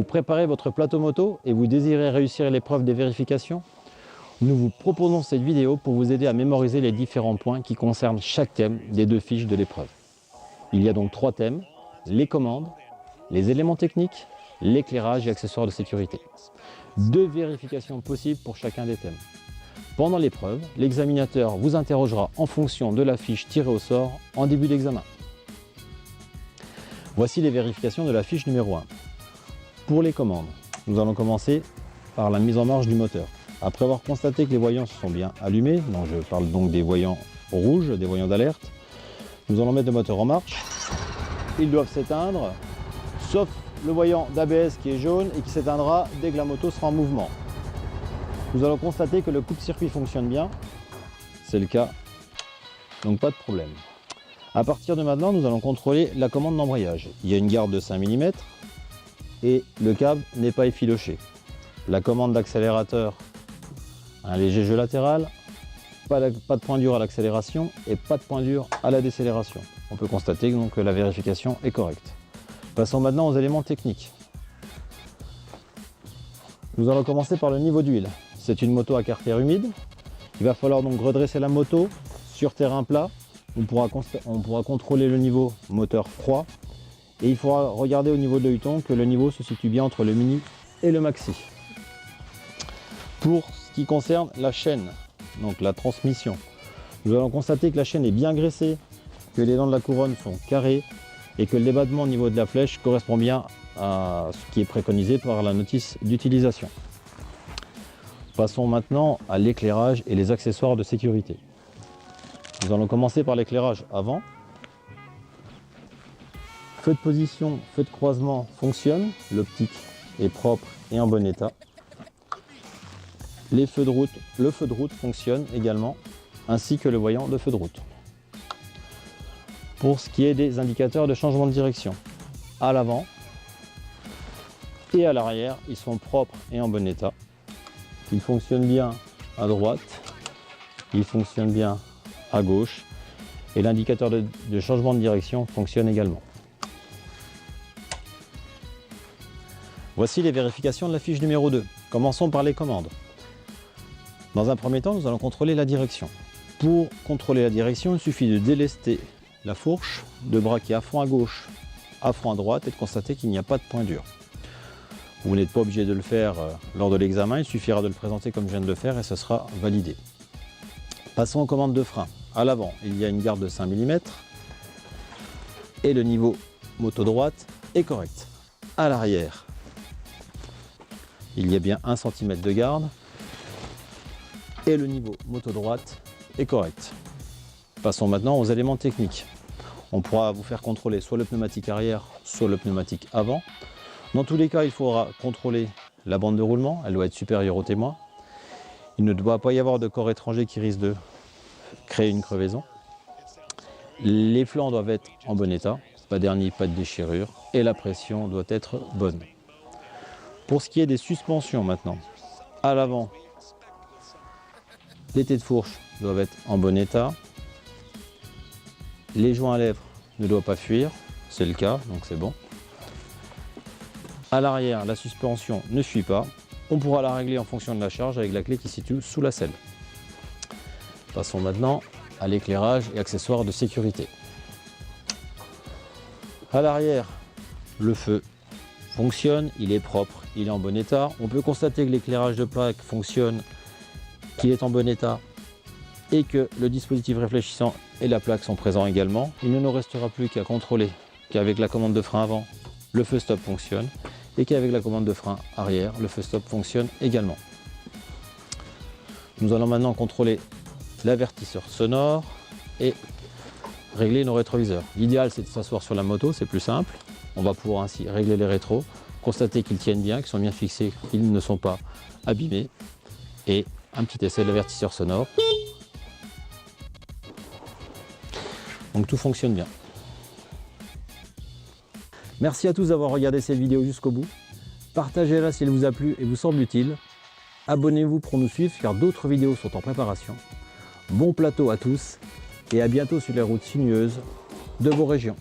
préparez votre plateau moto et vous désirez réussir l'épreuve des vérifications? Nous vous proposons cette vidéo pour vous aider à mémoriser les différents points qui concernent chaque thème des 2 fiches de l'épreuve. Il y a donc 3 thèmes, les commandes, les éléments techniques, l'éclairage et accessoires de sécurité. 2 vérifications possibles pour chacun des thèmes. Pendant l'épreuve, l'examinateur vous interrogera en fonction de la fiche tirée au sort en début d'examen. Voici les vérifications de la fiche numéro 1. Pour les commandes, nous allons commencer par la mise en marche du moteur. Après avoir constaté que les voyants sont bien allumés, donc je parle donc des voyants rouges, des voyants d'alerte, nous allons mettre le moteur en marche. Ils doivent s'éteindre, sauf le voyant d'ABS qui est jaune et qui s'éteindra dès que la moto sera en mouvement. Nous allons constater que le coupe-circuit fonctionne bien, c'est le cas, donc pas de problème. À partir de maintenant, nous allons contrôler la commande d'embrayage. Il y a une garde de 5 mm et le câble n'est pas effiloché. La commande d'accélérateur, un léger jeu latéral, pas de point dur à l'accélération et pas de point dur à la décélération. On peut constater donc que la vérification est correcte. Passons maintenant aux éléments techniques. Nous allons commencer par le niveau d'huile. C'est une moto à carter humide. Il va falloir donc redresser la moto sur terrain plat. On pourra contrôler le niveau moteur froid et il faudra regarder au niveau de l'œilleton que le niveau se situe bien entre le mini et le maxi. Pour ce qui concerne la chaîne, donc la transmission, nous allons constater que la chaîne est bien graissée, que les dents de la couronne sont carrées et que le débattement au niveau de la flèche correspond bien à ce qui est préconisé par la notice d'utilisation. Passons maintenant à l'éclairage et les accessoires de sécurité. Nous allons commencer par l'éclairage avant. Feu de position, feu de croisement fonctionne, l'optique est propre et en bon état. Les feux de route, le feu de route fonctionne également, ainsi que le voyant de feu de route. Pour ce qui est des indicateurs de changement de direction, à l'avant et à l'arrière, ils sont propres et en bon état. Ils fonctionnent bien à droite, ils fonctionnent bien à gauche et l'indicateur de changement de direction fonctionne également. Voici les vérifications de la fiche numéro 2. Commençons par les commandes. Dans un premier temps, nous allons contrôler la direction. Pour contrôler la direction, il suffit de délester la fourche, de braquer à fond à gauche, à fond à droite et de constater qu'il n'y a pas de point dur. Vous n'êtes pas obligé de le faire lors de l'examen, il suffira de le présenter comme je viens de le faire et ce sera validé. Passons aux commandes de frein. À l'avant, il y a une garde de 5 mm et le niveau moto droite est correct. À l'arrière, il y a bien 1 cm de garde et le niveau moto droite est correct. Passons maintenant aux éléments techniques. On pourra vous faire contrôler soit le pneumatique arrière, soit le pneumatique avant. Dans tous les cas, il faudra contrôler la bande de roulement, elle doit être supérieure au témoin. Il ne doit pas y avoir de corps étranger qui risque de créer une crevaison. Les flancs doivent être en bon état, pas d'hernie, pas de déchirure, et la pression doit être bonne. Pour ce qui est des suspensions maintenant, à l'avant, les têtes de fourche doivent être en bon état. Les joints à lèvres ne doivent pas fuir, c'est le cas, donc c'est bon. À l'arrière, la suspension ne fuit pas. On pourra la régler en fonction de la charge avec la clé qui se situe sous la selle. Passons maintenant à l'éclairage et accessoires de sécurité. À l'arrière, le feu fonctionne, il est propre, il est en bon état. On peut constater que l'éclairage de plaque fonctionne, qu'il est en bon état et que le dispositif réfléchissant et la plaque sont présents également. Il ne nous restera plus qu'à contrôler qu'avec la commande de frein avant, le feu stop fonctionne et qu'avec la commande de frein arrière, le feu stop fonctionne également. Nous allons maintenant contrôler l'avertisseur sonore et régler nos rétroviseurs. L'idéal, c'est de s'asseoir sur la moto, c'est plus simple. On va pouvoir ainsi régler les rétros, constater qu'ils tiennent bien, qu'ils sont bien fixés, qu'ils ne sont pas abîmés. Et un petit essai de l'avertisseur sonore. Donc tout fonctionne bien. Merci à tous d'avoir regardé cette vidéo jusqu'au bout. Partagez-la si elle vous a plu et vous semble utile. Abonnez-vous pour nous suivre car d'autres vidéos sont en préparation. Bon plateau à tous et à bientôt sur les routes sinueuses de vos régions.